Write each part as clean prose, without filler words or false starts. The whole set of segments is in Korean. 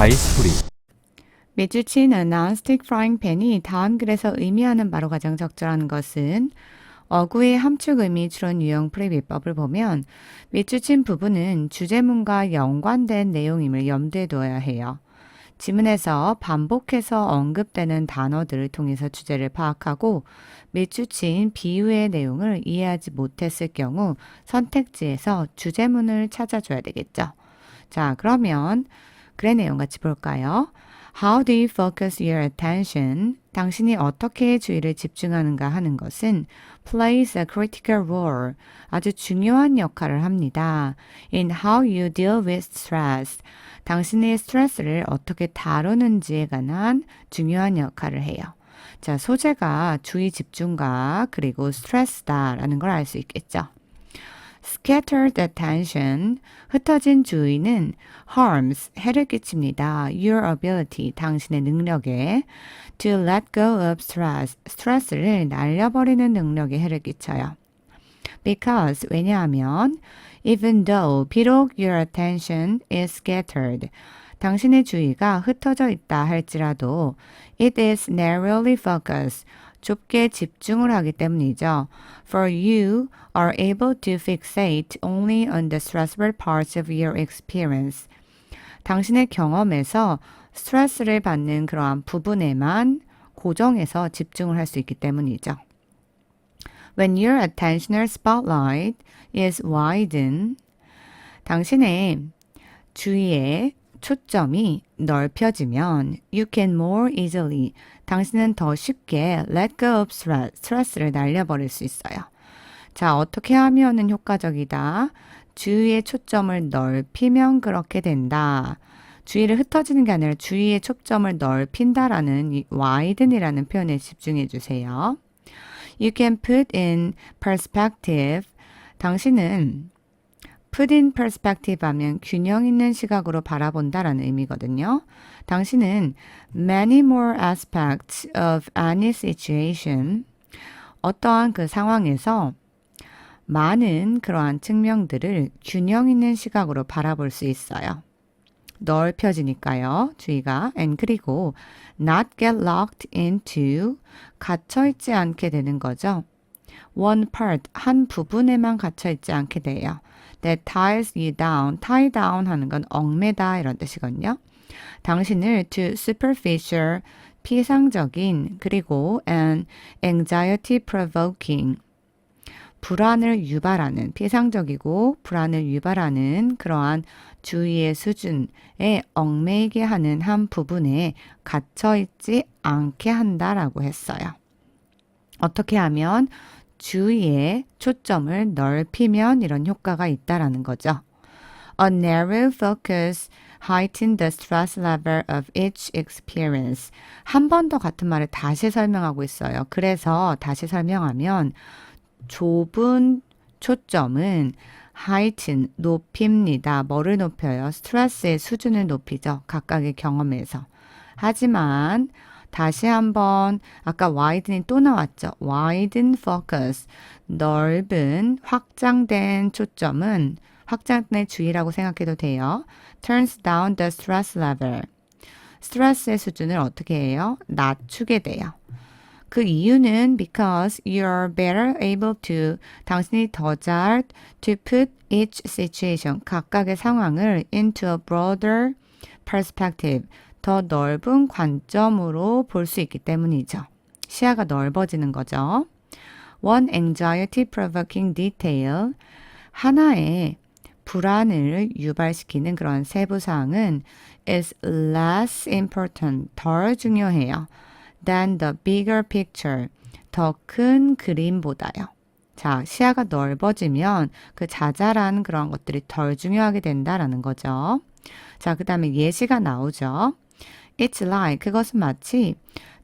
다이스토리. 밑줄친 non-stick frying pan이 다음 글에서 의미하는 바로 가장 적절한 것은 어구의 함축 의미 추론 유형 풀이 비법을 보면 밑줄친 부분은 주제문과 연관된 내용임을 염두에 두어야 해요. 지문에서 반복해서 언급되는 단어들을 통해서 주제를 파악하고 밑줄친 비유의 내용을 이해하지 못했을 경우 선택지에서 주제문을 찾아줘야 되겠죠. 자, 그러면 글의 내용 같이 볼까요? How do you focus your attention? 당신이 어떻게 주의를 집중하는가 하는 것은 plays a critical role. 아주 중요한 역할을 합니다. In how you deal with stress. 당신의 스트레스를 어떻게 다루는지에 관한 중요한 역할을 해요. 자, 소재가 주의 집중과 그리고 스트레스다라는 걸 알 수 있겠죠. Scattered attention, 흩어진 주의는 harms, 해를 끼칩니다. Your ability, 당신의 능력에 to let go of stress, 스트레스를 날려버리는 능력에 해를 끼쳐요. Because, 왜냐하면 even though, 비록 your attention is scattered, 당신의 주의가 흩어져 있다 할지라도 it is narrowly focused, 좁게 집중을 하기 때문이죠. For you are able to fixate only on the stressful parts of your experience. 당신의 경험에서 스트레스를 받는 그러한 부분에만 고정해서 집중을 할 수 있기 때문이죠. When your attentional spotlight is widened, 당신의 주의의 초점이 넓혀지면 you can more easily, 당신은 더 쉽게 let go of stress, 스트레스를 날려버릴 수 있어요. 자, 어떻게 하면은 효과적이다? 주의의 초점을 넓히면 그렇게 된다. 주의를 흩어지는 게 아니라 주의의 초점을 넓힌다라는 이 widen이라는 표현에 집중해 주세요. You can put in perspective, 당신은 put in perspective 하면 균형 있는 시각으로 바라본다라는 의미거든요. 당신은 many more aspects of any situation, 어떠한 그 상황에서 많은 그러한 측면들을 균형 있는 시각으로 바라볼 수 있어요. 넓혀지니까요, 주의가. And 그리고 not get locked into, 갇혀있지 않게 되는 거죠. one part, 한 부분에만 갇혀있지 않게 돼요. That ties you down, tie down 하는 건 얽매다 이런 뜻이거든요. 당신을 to superficial, 피상적인, 그리고 and anxiety provoking, 불안을 유발하는, 피상적이고 불안을 유발하는 그러한 주의의 수준에 얽매이게 하는 한 부분에 갇혀있지 않게 한다라고 했어요. 어떻게 하면 주의의 초점을 넓히면 이런 효과가 있다라는 거죠. A narrow focus heighten the stress level of each experience. 한 번 더 같은 말을 다시 설명하고 있어요. 그래서 다시 설명하면 좁은 초점은 heighten, 높입니다. 뭐를 높여요? 스트레스의 수준을 높이죠. 각각의 경험에서. 하지만 다시 한번 아까 widen이 또 나왔죠. widen focus, 넓은 확장된 초점은 확장된 주의라고 생각해도 돼요. turns down the stress level. 스트레스의 수준을 어떻게 해요? 낮추게 돼요. 그 이유는 because you're better able to, 당신이 더 잘 to put each situation, 각각의 상황을 into a broader perspective, 더 넓은 관점으로 볼 수 있기 때문이죠. 시야가 넓어지는 거죠. One anxiety provoking detail, 하나의 불안을 유발시키는 그런 세부사항은 is less important, 덜 중요해요. than the bigger picture, 더 큰 그림보다요. 자, 시야가 넓어지면 그 자잘한 그런 것들이 덜 중요하게 된다라는 거죠. 자, 그 다음에 예시가 나오죠. It's like, 그것은 마치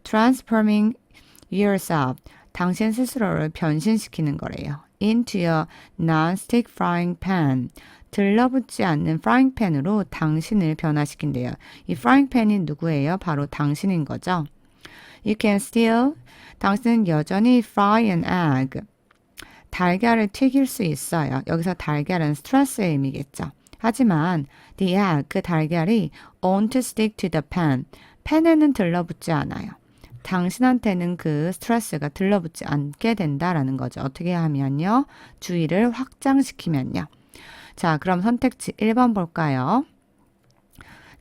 transforming yourself, 당신 스스로를 변신시키는 거래요. into a non-stick frying pan, 들러붙지 않는 frying pan으로 당신을 변화시킨대요. 이 frying pan이 누구예요? 바로 당신인 거죠. You can still, 당신은 여전히 fry an egg, 달걀을 튀길 수 있어요. 여기서 달걀은 스트레스의 의미겠죠. 하지만 the egg, 그 달걀이 won't stick to the pan. 팬에는 들러붙지 않아요. 당신한테는 그 스트레스가 들러붙지 않게 된다라는 거죠. 어떻게 하면요? 주의를 확장시키면요. 자, 그럼 선택지 1번 볼까요?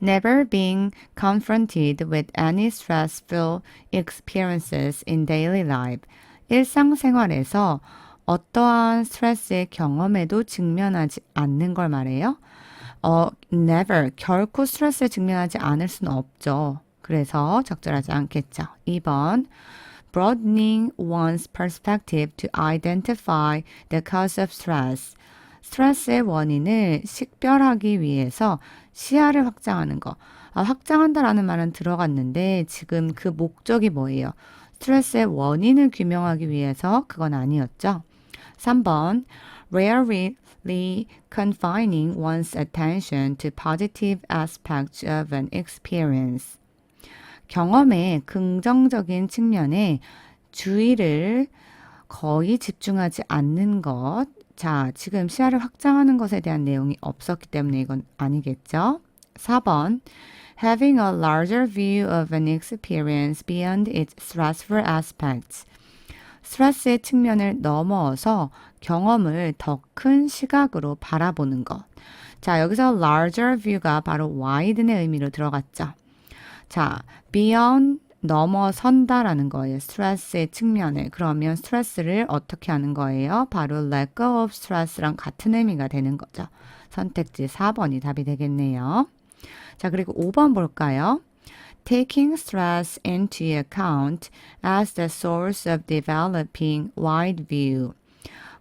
Never being confronted with any stressful experiences in daily life. 일상생활에서 어떠한 스트레스의 경험에도 직면하지 않는 걸 말해요. never, 결코 스트레스에 직면하지 않을 수는 없죠. 그래서 적절하지 않겠죠. 2번, broadening one's perspective to identify the cause of stress. 스트레스의 원인을 식별하기 위해서 시야를 확장하는 거. 확장한다라는 말은 들어갔는데 지금 그 목적이 뭐예요? 스트레스의 원인을 규명하기 위해서 그건 아니었죠. 3번, rarely confining one's attention to positive aspects of an experience. 경험의 긍정적인 측면에 주의를 거의 집중하지 않는 것. 자, 지금 시야를 확장하는 것에 대한 내용이 없었기 때문에 이건 아니겠죠? 4번, having a larger view of an experience beyond its stressful aspects. 스트레스의 측면을 넘어서 경험을 더 큰 시각으로 바라보는 것. 자, 여기서 larger view가 바로 wide의 의미로 들어갔죠. 자, beyond 넘어선다라는 거예요. 스트레스의 측면을. 그러면 스트레스를 어떻게 하는 거예요? 바로 let go of stress랑 같은 의미가 되는 거죠. 선택지 4번이 답이 되겠네요. 자, 그리고 5번 볼까요? Taking stress into account as the source of developing wide view.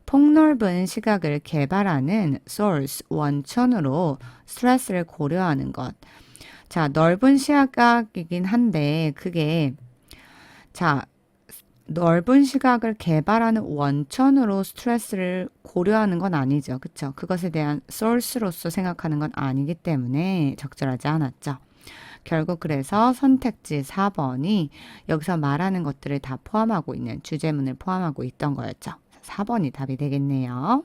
폭넓은 시각을 개발하는 source, 원천으로 스트레스를 고려하는 것. 자, 넓은 시각이긴 한데 그게 자, 넓은 시각을 개발하는 원천으로 스트레스를 고려하는 건 아니죠. 그쵸? 그것에 대한 source로서 생각하는 건 아니기 때문에 적절하지 않았죠. 결국 그래서 선택지 4번이 여기서 말하는 것들을 다 포함하고 있는 주제문을 포함하고 있던 거였죠. 4번이 답이 되겠네요.